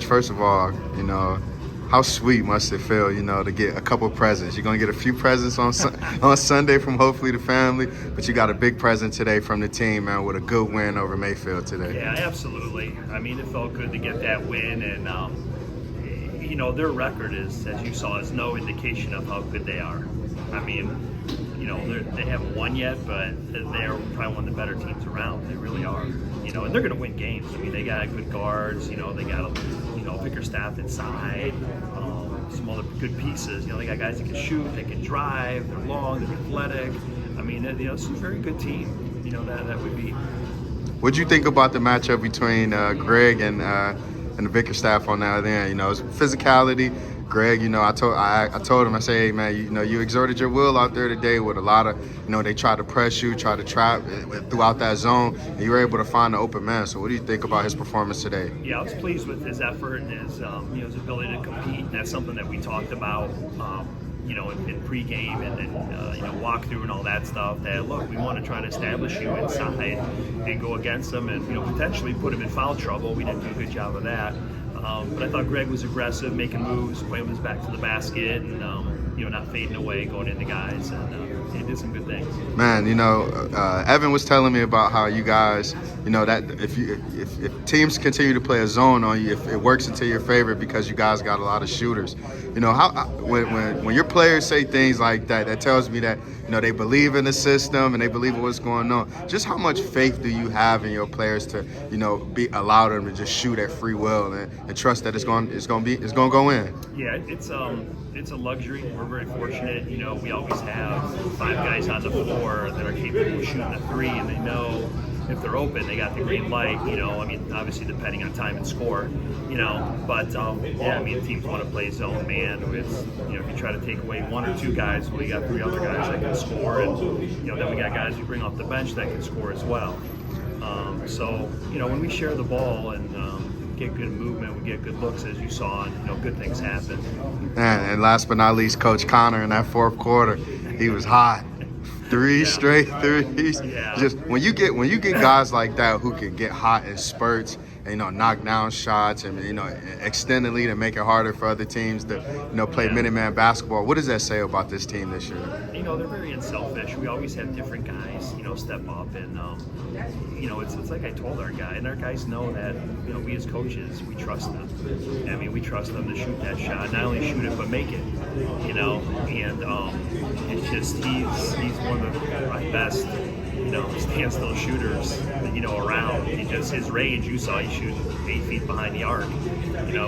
Coach, first of all, how sweet must it feel, to get a couple presents? You're going to get a few presents on on Sunday from hopefully the family, but you got a big present today from the team, man, with a good win over Mayfield today. Yeah, absolutely. I mean, it felt good to get that win, and their record is, as you saw, is no indication of how good they are. I mean, they haven't won yet, but they're probably one of the better teams around. They really are. And they're going to win games. I mean, they got good guards. They got bigger staff inside. Some other good pieces. They got guys that can shoot, they can drive, they're long, they're athletic. I mean, it's a very good team. That would be. What'd you think about the matchup between Greg and the Vickers staff on that end? It's physicality. Greg, I told him, I said, hey, man, you exerted your will out there today with a lot of, they tried to press you, tried to trap throughout that zone, and you were able to find the open man. So what do you think about his performance today? Yeah, I was pleased with his effort and his ability to compete. And that's something that we talked about, in pregame and walkthrough and all that stuff. That look, we want to try to establish you inside and go against them and potentially put him in foul trouble. We didn't do a good job of that. But I thought Greg was aggressive, making moves, playing with his back to the basket, and not fading away, going into guys, and he did some good things. Man, Evan was telling me about how you guys, that if teams continue to play a zone on you, if it works into your favor because you guys got a lot of shooters. When your players say things like that, that tells me that they believe in the system and they believe in what's going on. Just how much faith do you have in your players to allow them to just shoot at free will and trust that it's going to go in? Yeah, it's a luxury. We're very fortunate. We always have 5 guys on the floor that are capable of shooting the 3, and they know if they're open, they got the green light. Obviously depending on time and score. But teams want to play zone man. If you try to take away 1 or 2 guys, well, you got 3 other guys that can score, and then we got guys we bring off the bench that can score as well. When we share the ball and get good movement, we get good looks, as you saw, and good things happen. And last but not least, Coach Connor in that fourth quarter, he was hot. 3 straight threes. Yeah. Just when you get guys like that who can get hot in spurts and knock down shots and extend the lead and make it harder for other teams to play Minuteman basketball. What does that say about this team this year? They're very unselfish. We always have different guys step up, and it's like I told our guys know that we as coaches, we trust them. I mean, we trust them to shoot that shot, not only shoot it but make it. And it's just he's one of the best standstill shooters around. His range, you saw, he shoots 8 feet behind the arc,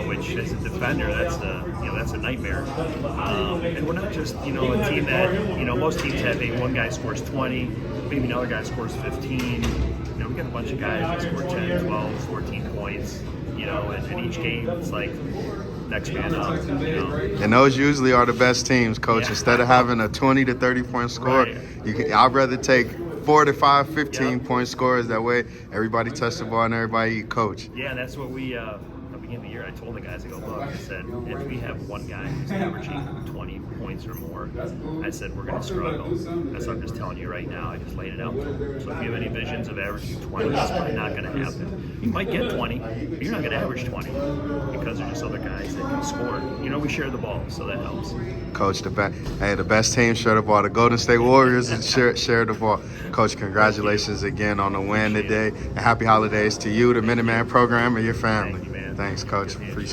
which as a defender, that's a nightmare. And we're not just a team that most teams have one guy scores 20, maybe another guy scores 15. We got a bunch of guys that score 10, 12, 14 points. And each game it's like next man up. And those usually are the best teams, Coach. Yeah. Instead of having a 20 to 30 point score, right. I'd rather take 4 to 5, 15 point scores. That way, everybody touch the ball and everybody eat, Coach. Yeah, that's what we. At the beginning of the year, I told the guys, I go, look, I said, if we have one guy who's averaging 20 points or more, I said, we're going to struggle. That's what I'm just telling you right now. I just laid it out. So if you have any visions of averaging 20, that's probably not going to happen. You might get 20, but you're not going to average 20 because there's just other guys that can score. We share the ball, so that helps. Coach, the best team share the ball. The Golden State Warriors share the ball. Coach, congratulations again on the win today. And happy holidays to you, the Minuteman program, and your family. Thank you, man. Thanks, Coach. Appreciate it.